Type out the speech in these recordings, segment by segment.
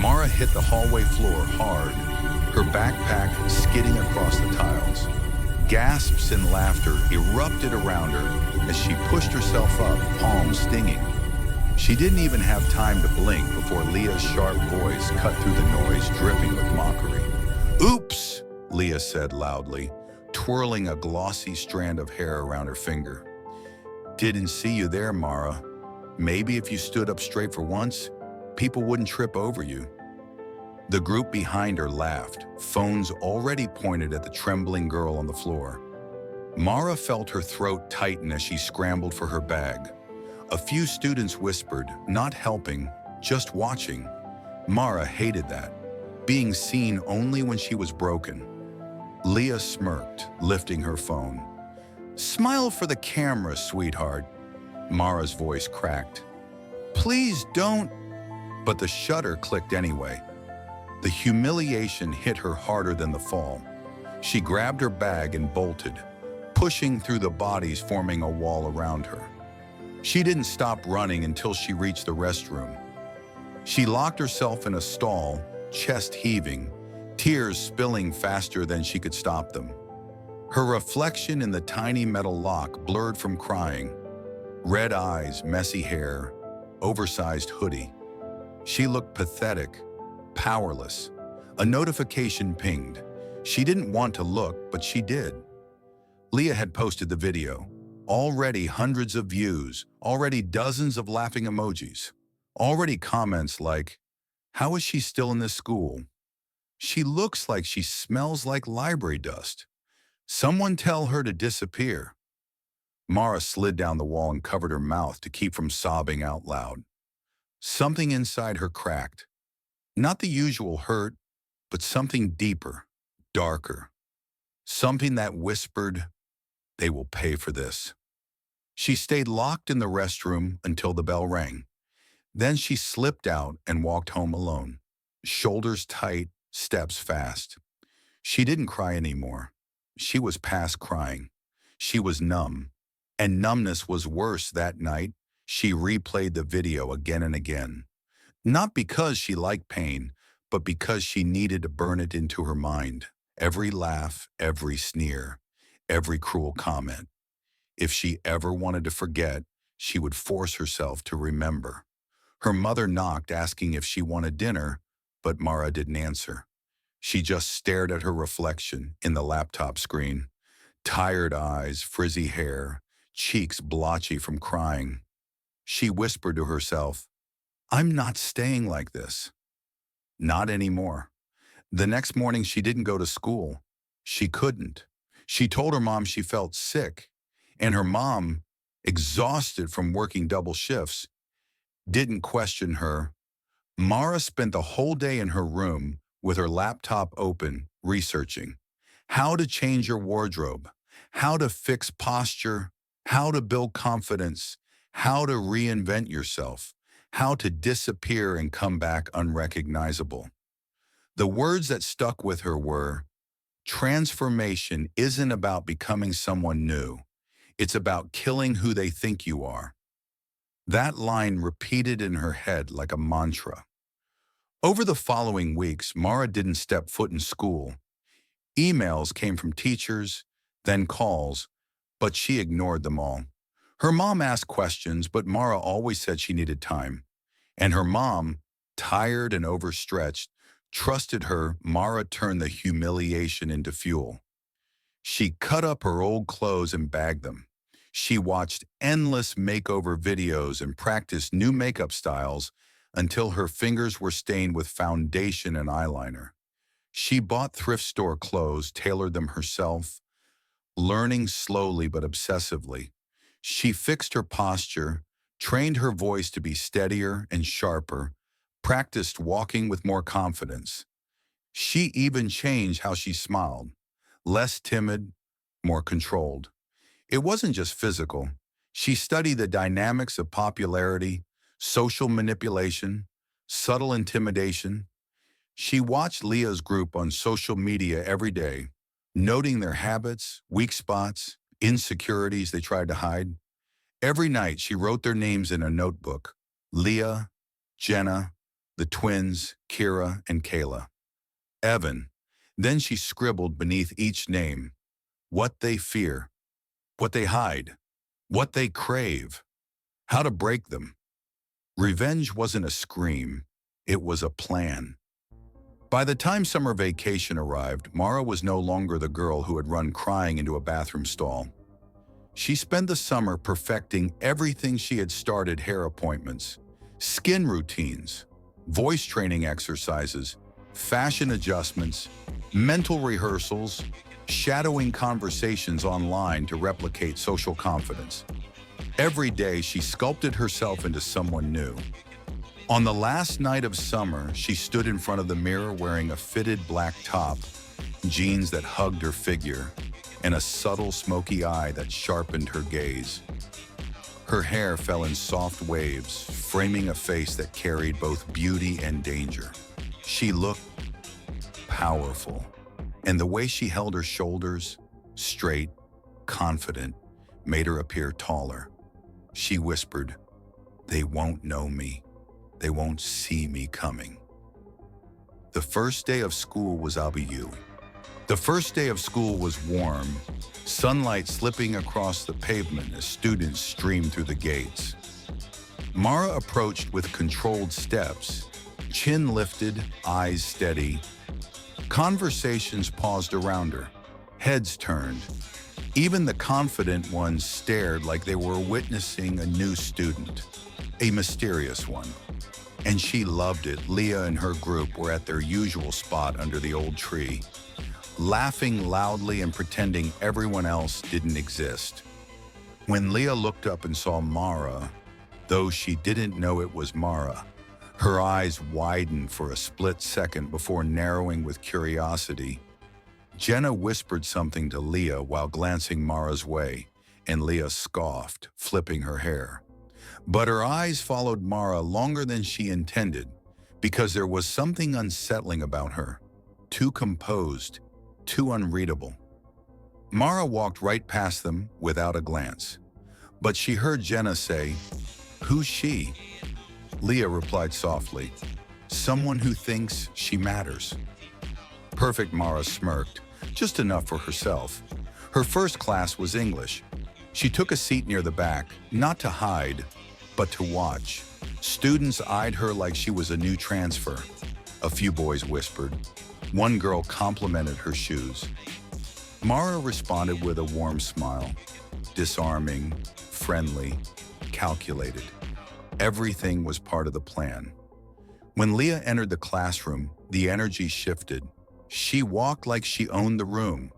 Mara hit the hallway floor hard, her backpack skidding across the tiles. Gasps and laughter erupted around her as she pushed herself up, palms stinging. She didn't even have time to blink before Leah's sharp voice cut through the noise, dripping with mockery. "Oops," Leah said loudly, twirling a glossy strand of hair around her finger. "Didn't see you there, Mara. Maybe if you stood up straight for once, people wouldn't trip over you." The group behind her laughed, phones already pointed at the trembling girl on the floor. Mara felt her throat tighten as she scrambled for her bag. A few students whispered, not helping, just watching. Mara hated that, being seen only when she was broken. Leah smirked, lifting her phone. "Smile for the camera, sweetheart." Mara's voice cracked. "Please don't." But the shutter clicked anyway. The humiliation hit her harder than the fall. She grabbed her bag and bolted, pushing through the bodies forming a wall around her. She didn't stop running until she reached the restroom. She locked herself in a stall, chest heaving, tears spilling faster than she could stop them. Her reflection in the tiny metal lock blurred from crying. Red eyes, messy hair, oversized hoodie. She looked pathetic, powerless. A notification pinged. She didn't want to look, but she did. Leah had posted the video. Already hundreds of views, already dozens of laughing emojis, already comments like, "How is she still in this school? She looks like she smells like library dust. Someone tell her to disappear." Mara slid down the wall and covered her mouth to keep from sobbing out loud. Something inside her cracked. Not the usual hurt, but something deeper, darker. Something that whispered, "They will pay for this." She stayed locked in the restroom until the bell rang. Then she slipped out and walked home alone, shoulders tight, steps fast. She didn't cry anymore. She was past crying. She was numb. And numbness was worse that night. She replayed the video again and again. Not because she liked pain, but because she needed to burn it into her mind. Every laugh, every sneer, every cruel comment. If she ever wanted to forget, she would force herself to remember. Her mother knocked, asking if she wanted dinner, but Mara didn't answer. She just stared at her reflection in the laptop screen. Tired eyes, frizzy hair, cheeks blotchy from crying. She whispered to herself, "I'm not staying like this." Not anymore. The next morning, she didn't go to school. She couldn't. She told her mom she felt sick, and her mom, exhausted from working double shifts, didn't question her. Mara spent the whole day in her room with her laptop open, researching how to change your wardrobe, how to fix posture, how to build confidence, how to reinvent yourself, how to disappear and come back unrecognizable. The words that stuck with her were, "Transformation isn't about becoming someone new. It's about killing who they think you are." That line repeated in her head like a mantra. Over the following weeks, Mara didn't step foot in school. Emails came from teachers, then calls, but she ignored them all. Her mom asked questions, but Mara always said she needed time. And her mom, tired and overstretched, trusted her. Mara turned the humiliation into fuel. She cut up her old clothes and bagged them. She watched endless makeover videos and practiced new makeup styles until her fingers were stained with foundation and eyeliner. She bought thrift store clothes, tailored them herself, learning slowly but obsessively. She fixed her posture, trained her voice to be steadier and sharper, practiced walking with more confidence. She even changed how she smiled, less timid, more controlled. It wasn't just physical. She studied the dynamics of popularity, social manipulation, subtle intimidation. She watched Leah's group on social media every day, noting their habits, weak spots, insecurities they tried to hide. Every night she wrote their names in a notebook: Leah, Jenna, the twins, Kira and Kayla. Evan. Then she scribbled beneath each name what they fear, what they hide, what they crave, how to break them. Revenge wasn't a scream, it was a plan. By the time summer vacation arrived, Mara was no longer the girl who had run crying into a bathroom stall. She spent the summer perfecting everything she had started: hair appointments, skin routines, voice training exercises, fashion adjustments, mental rehearsals, shadowing conversations online to replicate social confidence. Every day she sculpted herself into someone new. On the last night of summer, she stood in front of the mirror wearing a fitted black top, jeans that hugged her figure, and a subtle smoky eye that sharpened her gaze. Her hair fell in soft waves, framing a face that carried both beauty and danger. She looked powerful, and the way she held her shoulders, straight, confident, made her appear taller. She whispered, "They won't know me. They won't see me coming." The first day of school was Abiyu. The first day of school was warm, sunlight slipping across the pavement as students streamed through the gates. Mara approached with controlled steps, chin lifted, eyes steady. Conversations paused around her, heads turned. Even the confident ones stared like they were witnessing a new student, a mysterious one. And she loved it. Leah and her group were at their usual spot under the old tree, laughing loudly and pretending everyone else didn't exist. When Leah looked up and saw Mara, though she didn't know it was Mara, her eyes widened for a split second before narrowing with curiosity. Jenna whispered something to Leah while glancing Mara's way, and Leah scoffed, flipping her hair. But her eyes followed Mara longer than she intended, because there was something unsettling about her, too composed, too unreadable. Mara walked right past them without a glance, but she heard Jenna say, "Who's she?" Leah replied softly, "Someone who thinks she matters." Perfect, Mara smirked, just enough for herself. Her first class was English. She took a seat near the back, not to hide, but to watch. Students eyed her like she was a new transfer. A few boys whispered. One girl complimented her shoes. Mara responded with a warm smile, disarming, friendly, calculated. Everything was part of the plan. When Leah entered the classroom, the energy shifted. She walked like she owned the room.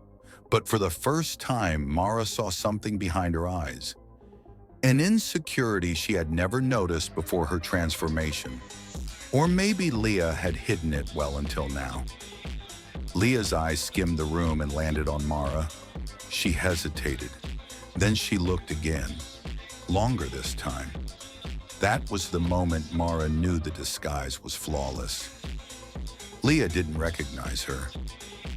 But for the first time, Mara saw something behind her eyes. An insecurity she had never noticed before her transformation. Or maybe Leah had hidden it well until now. Leah's eyes skimmed the room and landed on Mara. She hesitated. Then she looked again, longer this time. That was the moment Mara knew the disguise was flawless. Leah didn't recognize her.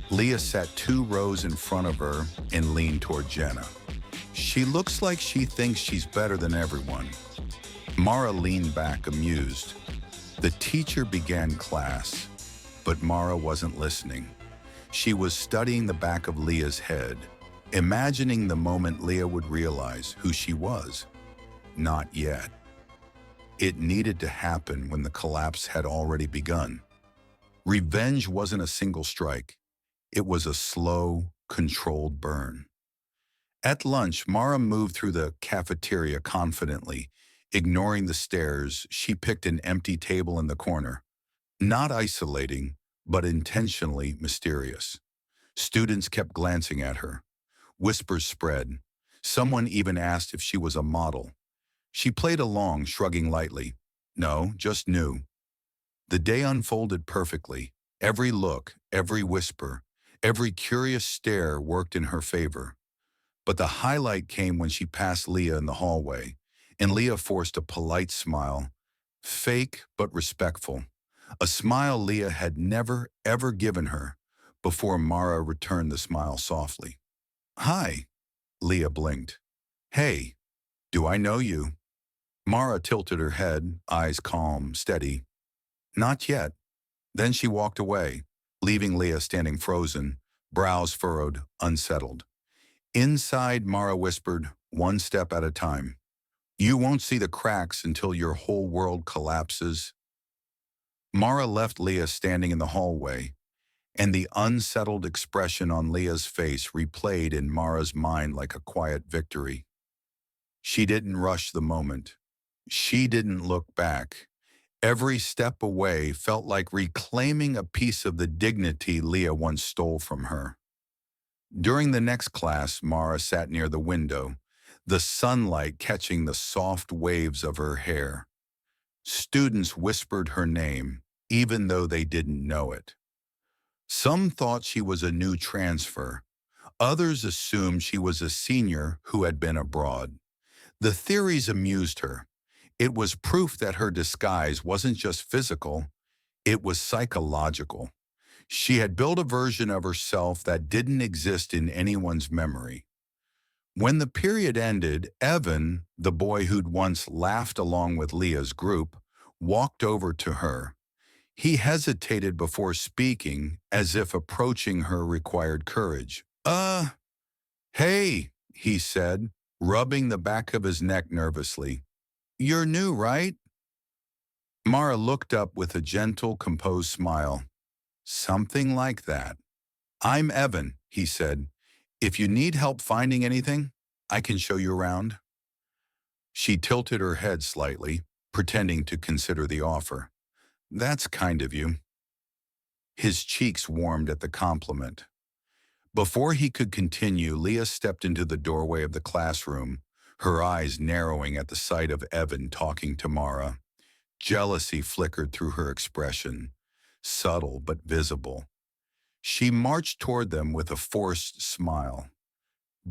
Leah sat 2 rows in front of her and leaned toward Jenna. "She looks like she thinks she's better than everyone." Mara leaned back, amused. The teacher began class, but Mara wasn't listening. She was studying the back of Leah's head, imagining the moment Leah would realize who she was. Not yet. It needed to happen when the collapse had already begun. Revenge wasn't a single strike. It was a slow, controlled burn. At lunch, Mara moved through the cafeteria confidently. Ignoring the stares, she picked an empty table in the corner. Not isolating, but intentionally mysterious. Students kept glancing at her. Whispers spread. Someone even asked if she was a model. She played along, shrugging lightly. No, just new. The day unfolded perfectly. Every look, every whisper, every curious stare worked in her favor. But the highlight came when she passed Leah in the hallway, and Leah forced a polite smile, fake but respectful. A smile Leah had never, ever given her, before Mara returned the smile softly. "Hi," Leah blinked. "Hey, do I know you?" Mara tilted her head, eyes calm, steady. Not yet. Then she walked away, leaving Leah standing frozen, brows furrowed, unsettled. Inside, Mara whispered, one step at a time. You won't see the cracks until your whole world collapses. Mara left Leah standing in the hallway, and the unsettled expression on Leah's face replayed in Mara's mind like a quiet victory. She didn't rush the moment. She didn't look back. Every step away felt like reclaiming a piece of the dignity Leah once stole from her. During the next class, Mara sat near the window, the sunlight catching the soft waves of her hair. Students whispered her name, even though they didn't know it. Some thought she was a new transfer. Others assumed she was a senior who had been abroad. The theories amused her. It was proof that her disguise wasn't just physical, it was psychological. She had built a version of herself that didn't exist in anyone's memory. When the period ended, Evan, the boy who'd once laughed along with Leah's group, walked over to her. He hesitated before speaking, as if approaching her required courage. Hey, he said, rubbing the back of his neck nervously. You're new, right? Mara looked up with a gentle, composed smile. Something like that. I'm Evan, he said. If you need help finding anything, I can show you around. She tilted her head slightly, pretending to consider the offer. That's kind of you. His cheeks warmed at the compliment. Before he could continue, Leah stepped into the doorway of the classroom, her eyes narrowing at the sight of Evan talking to Mara. Jealousy flickered through her expression, subtle but visible. She marched toward them with a forced smile.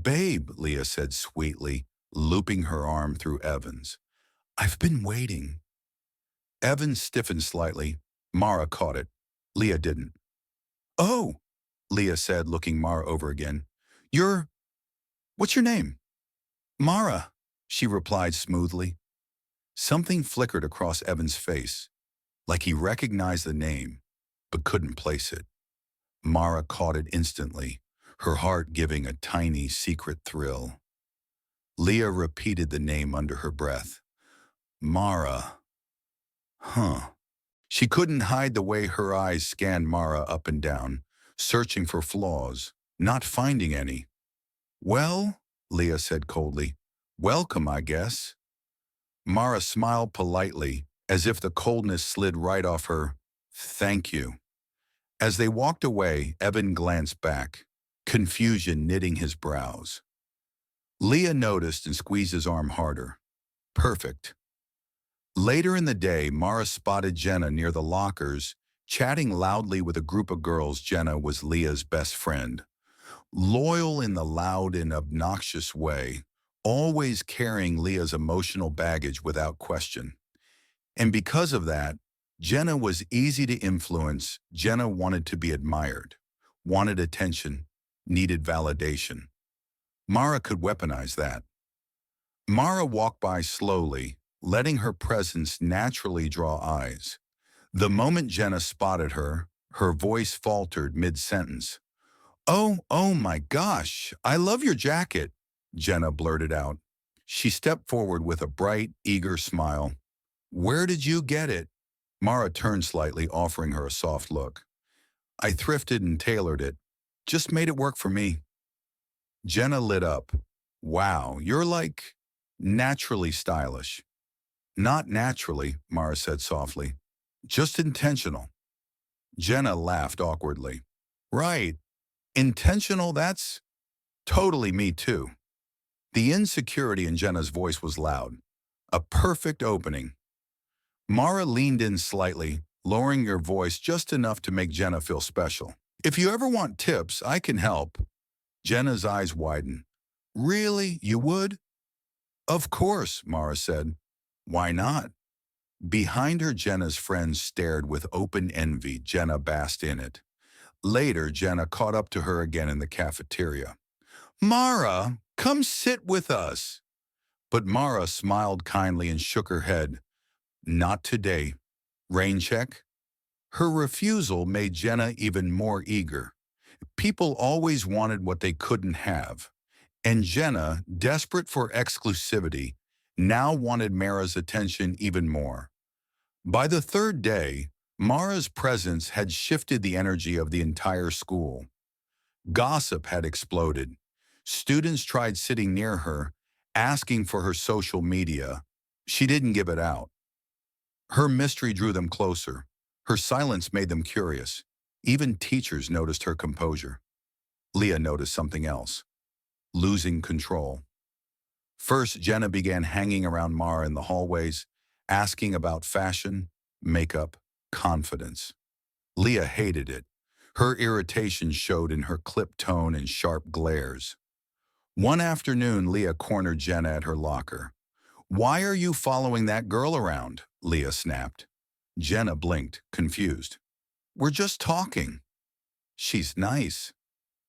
Babe, Leah said sweetly, looping her arm through Evan's. I've been waiting. Evan stiffened slightly. Mara caught it. Leah didn't. Oh, Leah said, looking Mara over again. What's your name? Mara, she replied smoothly. Something flickered across Evan's face, like he recognized the name, but couldn't place it. Mara caught it instantly, her heart giving a tiny, secret thrill. Leah repeated the name under her breath. Mara. Huh. She couldn't hide the way her eyes scanned Mara up and down, searching for flaws, not finding any. Well, Leah said coldly, welcome, I guess. Mara smiled politely, as if the coldness slid right off her. Thank you. As they walked away, Evan glanced back, confusion knitting his brows. Leah noticed and squeezed his arm harder. Perfect. Later in the day, Mara spotted Jenna near the lockers, chatting loudly with a group of girls. Jenna was Leah's best friend. Loyal in the loud and obnoxious way, always carrying Leah's emotional baggage without question. And because of that, Jenna was easy to influence. Jenna wanted to be admired, wanted attention, needed validation. Mara could weaponize that. Mara walked by slowly, letting her presence naturally draw eyes. The moment Jenna spotted her, her voice faltered mid-sentence. Oh my gosh, I love your jacket, Jenna blurted out. She stepped forward with a bright, eager smile. Where did you get it? Mara turned slightly, offering her a soft look. I thrifted and tailored it. Just made it work for me. Jenna lit up. Wow, you're like naturally stylish. Not naturally, Mara said softly. Just intentional. Jenna laughed awkwardly. Right. Intentional, that's totally me too. The insecurity in Jenna's voice was loud. A perfect opening. Mara leaned in slightly, lowering her voice just enough to make Jenna feel special. If you ever want tips, I can help. Jenna's eyes widened. Really? You would? Of course, Mara said. Why not? Behind her, Jenna's friends stared with open envy. Jenna basked in it. Later, Jenna caught up to her again in the cafeteria. Mara, come sit with us. But Mara smiled kindly and shook her head. Not today. Rain check? Her refusal made Jenna even more eager. People always wanted what they couldn't have, and Jenna, desperate for exclusivity, now wanted Mara's attention even more. By the third day, Mara's presence had shifted the energy of the entire school. Gossip had exploded. Students tried sitting near her, asking for her social media. She didn't give it out. Her mystery drew them closer. Her silence made them curious. Even teachers noticed her composure. Leah noticed something else: losing control. First, Jenna began hanging around Mara in the hallways, asking about fashion, makeup, confidence. Leah hated it. Her irritation showed in her clipped tone and sharp glares. One afternoon, Leah cornered Jenna at her locker. "Why are you following that girl around?" Leah snapped. Jenna blinked, confused. "We're just talking." "She's nice."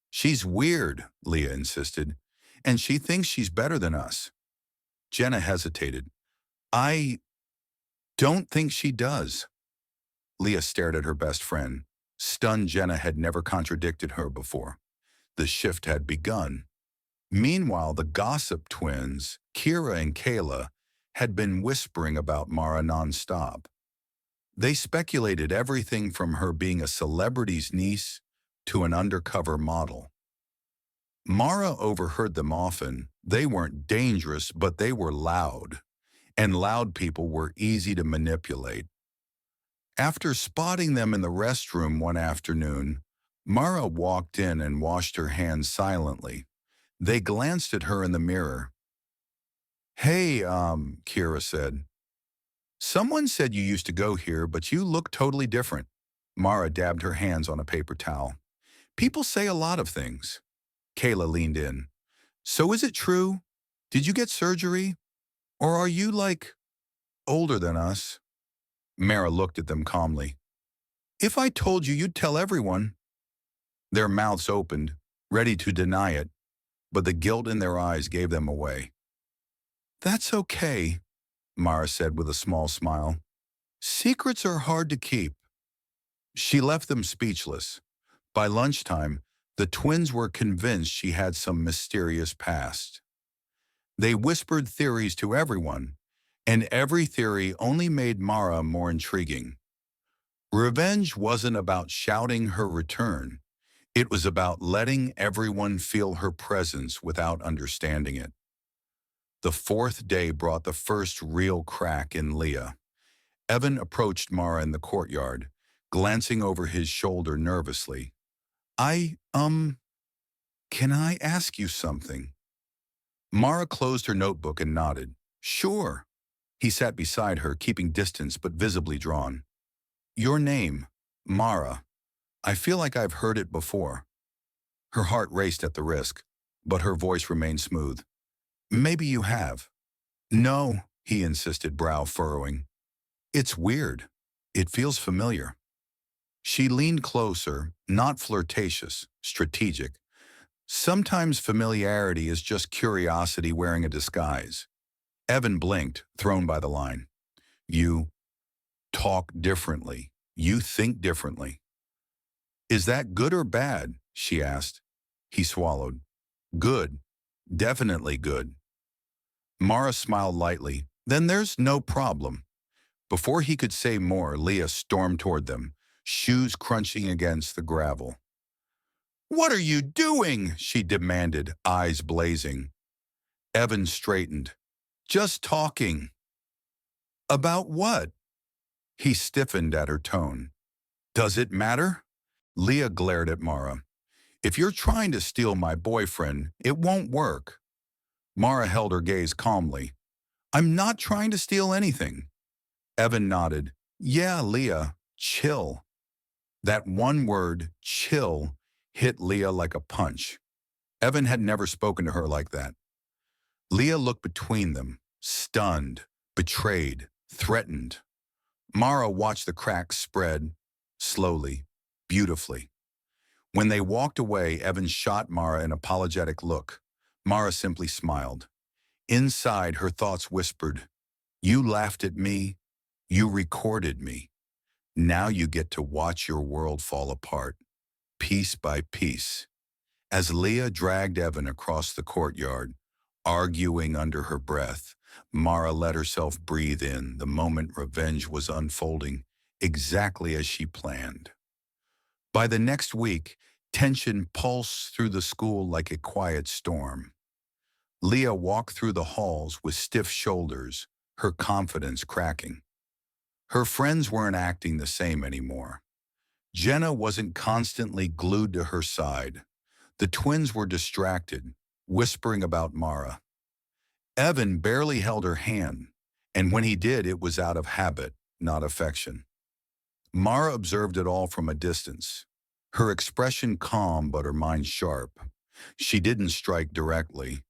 "She's weird," Leah insisted, "and she thinks she's better than us." Jenna hesitated. "I don't think she does." Leah stared at her best friend. Stunned, Jenna had never contradicted her before. The shift had begun. Meanwhile, the gossip twins, Kira and Kayla, had been whispering about Mara nonstop. They speculated everything from her being a celebrity's niece to an undercover model. Mara overheard them often. They weren't dangerous, but they were loud, and loud people were easy to manipulate. After spotting them in the restroom one afternoon, Mara walked in and washed her hands silently. They glanced at her in the mirror. "Hey, Kira said. "Someone said you used to go here, but you look totally different." Mara dabbed her hands on a paper towel. "People say a lot of things." Kayla leaned in. "So is it true? Did you get surgery? Or are you, like, older than us?" Mara looked at them calmly. "If I told you, you'd tell everyone." Their mouths opened, ready to deny it, but the guilt in their eyes gave them away. "That's okay," Mara said with a small smile. "Secrets are hard to keep." She left them speechless. By lunchtime, the twins were convinced she had some mysterious past. They whispered theories to everyone, and every theory only made Mara more intriguing. Revenge wasn't about shouting her return. It was about letting everyone feel her presence without understanding it. The fourth day brought the first real crack in Leah. Evan approached Mara in the courtyard, glancing over his shoulder nervously. Can I ask you something?" Mara closed her notebook and nodded. "Sure." He sat beside her, keeping distance but visibly drawn. "Your name, Mara. I feel like I've heard it before." Her heart raced at the risk, but her voice remained smooth. "Maybe you have." "No," he insisted, brow furrowing. "It's weird. It feels familiar." She leaned closer, not flirtatious, strategic. Sometimes familiarity is just curiosity wearing a disguise. Evan blinked, thrown by the line. "You talk differently. You think differently." "Is that good or bad?" she asked. He swallowed. "Good. Definitely good." Mara smiled lightly. "Then there's no problem." Before he could say more, Leah stormed toward them, shoes crunching against the gravel. "What are you doing?" she demanded, eyes blazing. Evan straightened. "Just talking." "About what?" He stiffened at her tone. "Does it matter?" Leah glared at Mara. "If you're trying to steal my boyfriend, it won't work." Mara held her gaze calmly. "I'm not trying to steal anything." Evan nodded. "Yeah, Leah, chill." That one word, chill, hit Leah like a punch. Evan had never spoken to her like that. Leah looked between them, stunned, betrayed, threatened. Mara watched the cracks spread, slowly, beautifully. When they walked away, Evan shot Mara an apologetic look. Mara simply smiled. Inside, her thoughts whispered, "You laughed at me. You recorded me. Now you get to watch your world fall apart, piece by piece. As Leah dragged Evan across the courtyard, arguing under her breath, Mara let herself breathe in the moment revenge was unfolding exactly as she planned. By the next week, tension pulsed through the school like a quiet storm. Leah walked through the halls with stiff shoulders, her confidence cracking. Her friends weren't acting the same anymore. Jenna wasn't constantly glued to her side. The twins were distracted, whispering about Mara. Evan barely held her hand, and when he did, it was out of habit, not affection. Mara observed it all from a distance, her expression calm but her mind sharp. She didn't strike directly.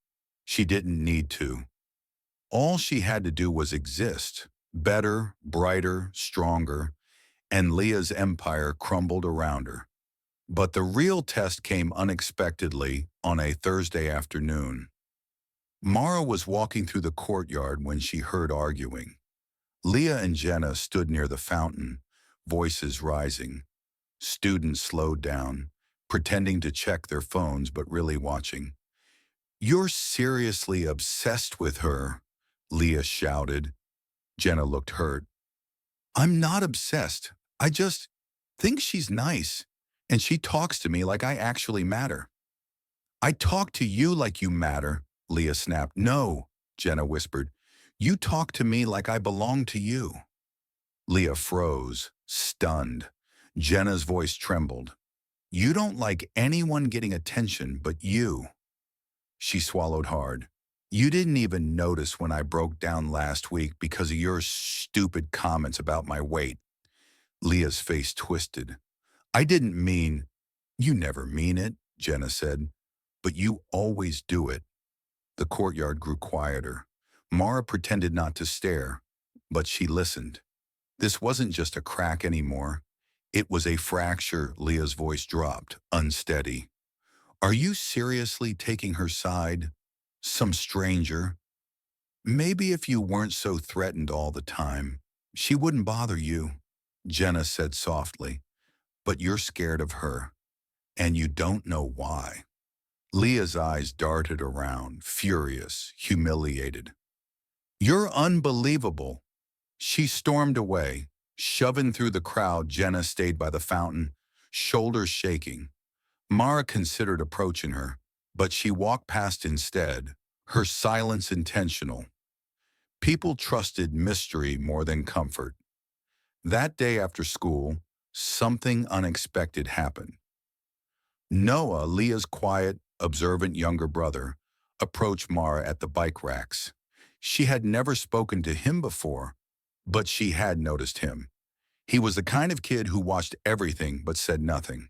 She didn't need to. All she had to do was exist, better, brighter, stronger, and Leah's empire crumbled around her. But the real test came unexpectedly on a Thursday afternoon. Mara was walking through the courtyard when she heard arguing. Leah and Jenna stood near the fountain, voices rising. Students slowed down, pretending to check their phones but really watching. "You're seriously obsessed with her," Leah shouted. Jenna looked hurt. "I'm not obsessed. I just think she's nice, and she talks to me like I actually matter." "I talk to you like you matter," Leah snapped. "No," Jenna whispered. "You talk to me like I belong to you." Leah froze, stunned. Jenna's voice trembled. "You don't like anyone getting attention but you." She swallowed hard. "You didn't even notice when I broke down last week because of your stupid comments about my weight." Leah's face twisted. "I didn't mean—" "You never mean it," Jenna said. "But you always do it." The courtyard grew quieter. Mara pretended not to stare, but she listened. This wasn't just a crack anymore. It was a fracture. Leah's voice dropped, unsteady. "Are you seriously taking her side? Some stranger? Maybe if you weren't so threatened all the time, she wouldn't bother you," Jenna said softly. "But you're scared of her, and you don't know why." Leah's eyes darted around, furious, humiliated. "You're unbelievable." She stormed away, shoving through the crowd. Jenna stayed by the fountain, shoulders shaking. Mara considered approaching her, but she walked past instead, her silence intentional. People trusted mystery more than comfort. That day after school, something unexpected happened. Noah, Leah's quiet, observant younger brother, approached Mara at the bike racks. She had never spoken to him before, but she had noticed him. He was the kind of kid who watched everything but said nothing.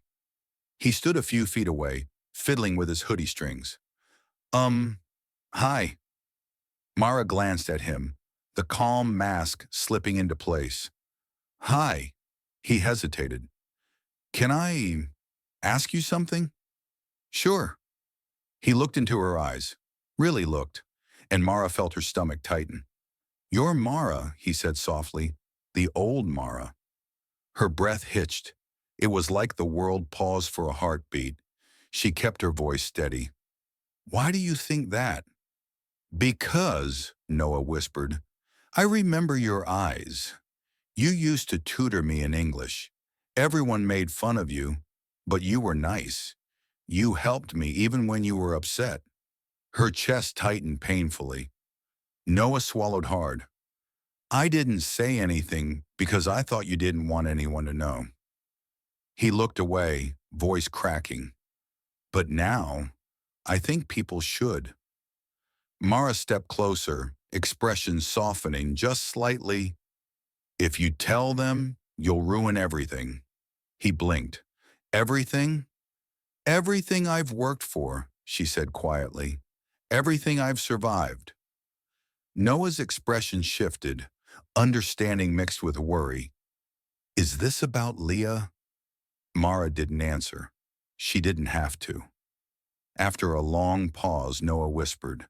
He stood a few feet away, fiddling with his hoodie strings. Hi." Mara glanced at him, the calm mask slipping into place. "Hi." He hesitated. "Can I ask you something?" "Sure." He looked into her eyes, really looked, and Mara felt her stomach tighten. "You're Mara," he said softly, "the old Mara." Her breath hitched. It was like the world paused for a heartbeat. She kept her voice steady. "Why do you think that?" "Because," Noah whispered, "I remember your eyes. You used to tutor me in English. Everyone made fun of you, but you were nice. You helped me even when you were upset." Her chest tightened painfully. Noah swallowed hard. "I didn't say anything because I thought you didn't want anyone to know." He looked away, voice cracking. "But now, I think people should." Mara stepped closer, expression softening just slightly. "If you tell them, you'll ruin everything." He blinked. "Everything?" "Everything I've worked for," she said quietly. "Everything I've survived." Noah's expression shifted, understanding mixed with worry. "Is this about Leah?" Mara didn't answer. She didn't have to. After a long pause, Noah whispered,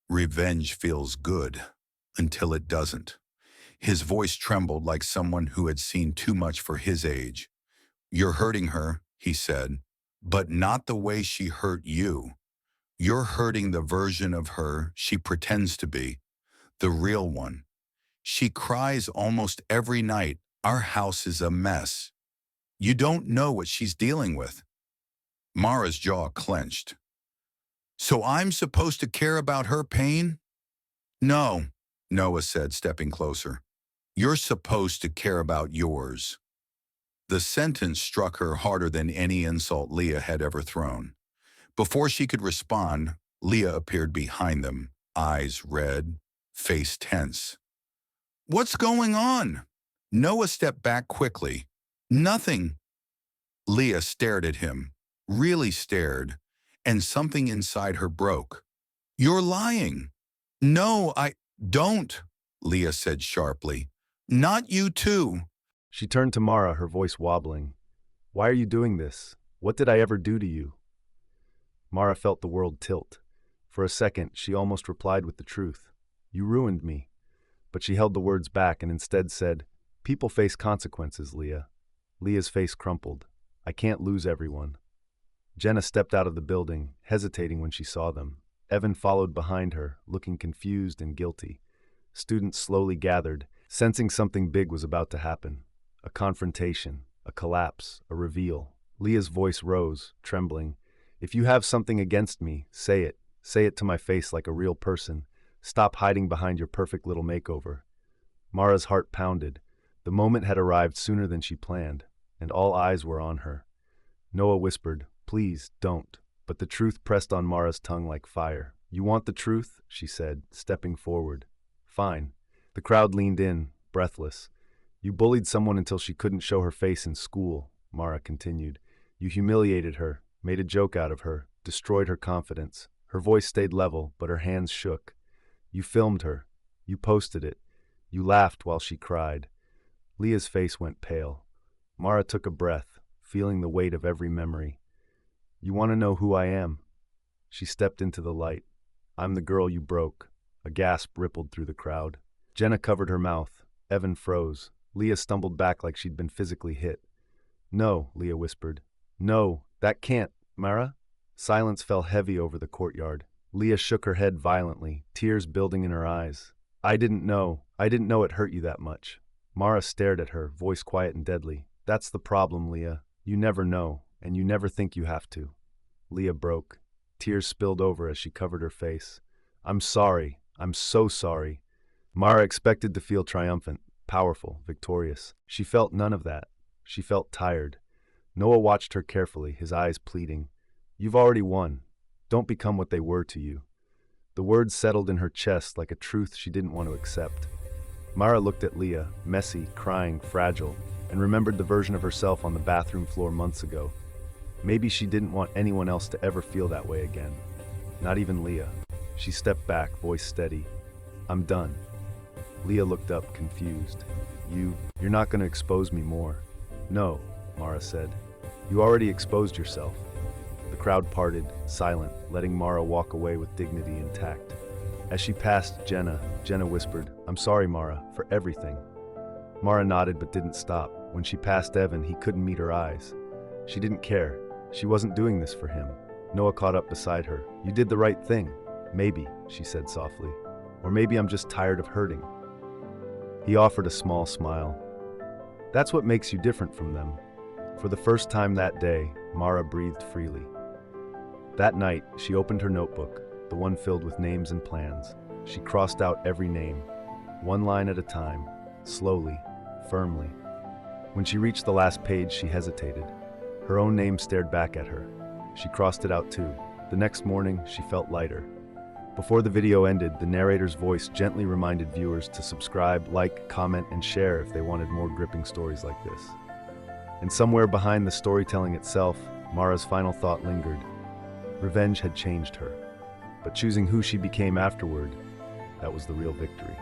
"Revenge feels good until it doesn't." His voice trembled like someone who had seen too much for his age. "You're hurting her," he said, "but not the way she hurt you. You're hurting the version of her she pretends to be, the real one. She cries almost every night. Our house is a mess. You don't know what she's dealing with." Mara's jaw clenched. "So I'm supposed to care about her pain?" "No," Noah said, stepping closer. "You're supposed to care about yours." The sentence struck her harder than any insult Leah had ever thrown. Before she could respond, Leah appeared behind them, eyes red, face tense. "What's going on?" Noah stepped back quickly. "Nothing." Leah stared at him, really stared, and something inside her broke. "You're lying." "No, I don't," Leah said sharply. "Not you too." She turned to Mara, her voice wobbling. "Why are you doing this? What did I ever do to you?" Mara felt the world tilt. For a second, she almost replied with the truth. "You ruined me." But she held the words back and instead said, "People face consequences, Leah." Leah's face crumpled. "I can't lose everyone." Jenna stepped out of the building, hesitating when she saw them. Evan followed behind her, looking confused and guilty. Students slowly gathered, sensing something big was about to happen. A confrontation, a collapse, a reveal. Leah's voice rose, trembling. "If you have something against me, say it. Say it to my face like a real person. Stop hiding behind your perfect little makeover." Mara's heart pounded. The moment had arrived sooner than she planned, and all eyes were on her. Noah whispered, "Please, don't." But the truth pressed on Mara's tongue like fire. "You want the truth?" she said, stepping forward. "Fine." The crowd leaned in, breathless. "You bullied someone until she couldn't show her face in school," Mara continued. "You humiliated her, made a joke out of her, destroyed her confidence." Her voice stayed level, but her hands shook. "You filmed her. You posted it. You laughed while she cried." Leah's face went pale. Mara took a breath, feeling the weight of every memory. "You want to know who I am?" She stepped into the light. "I'm the girl you broke." A gasp rippled through the crowd. Jenna covered her mouth. Evan froze. Leah stumbled back like she'd been physically hit. "No," Leah whispered. "No, that can't, Mara." Silence fell heavy over the courtyard. Leah shook her head violently, tears building in her eyes. I didn't know it hurt you that much." Mara stared at her, voice quiet and deadly. "That's the problem, Leah. You never know, and you never think you have to." Leah broke. Tears spilled over as she covered her face. "I'm sorry. I'm so sorry." Mara expected to feel triumphant, powerful, victorious. She felt none of that. She felt tired. Noah watched her carefully, his eyes pleading. "You've already won. Don't become what they were to you." The words settled in her chest like a truth she didn't want to accept. Mara looked at Leah, messy, crying, fragile, and remembered the version of herself on the bathroom floor months ago. Maybe she didn't want anyone else to ever feel that way again. Not even Leah. She stepped back, voice steady. "I'm done." Leah looked up, confused. You're not going to expose me more." "No," Mara said. "You already exposed yourself." The crowd parted, silent, letting Mara walk away with dignity intact. As she passed Jenna whispered, "I'm sorry, Mara, for everything." Mara nodded but didn't stop. When she passed Evan, he couldn't meet her eyes. She didn't care. She wasn't doing this for him. Noah caught up beside her. "You did the right thing." "Maybe," she said softly. "Or maybe I'm just tired of hurting." He offered a small smile. "That's what makes you different from them." For the first time that day, Mara breathed freely. That night, she opened her notebook, the one filled with names and plans. She crossed out every name, one line at a time, slowly, firmly. When she reached the last page, she hesitated. Her own name stared back at her. She crossed it out too. The next morning, she felt lighter. Before the video ended, the narrator's voice gently reminded viewers to subscribe, like, comment, and share if they wanted more gripping stories like this. And somewhere behind the storytelling itself, Mara's final thought lingered. Revenge had changed her, but choosing who she became afterward, that was the real victory.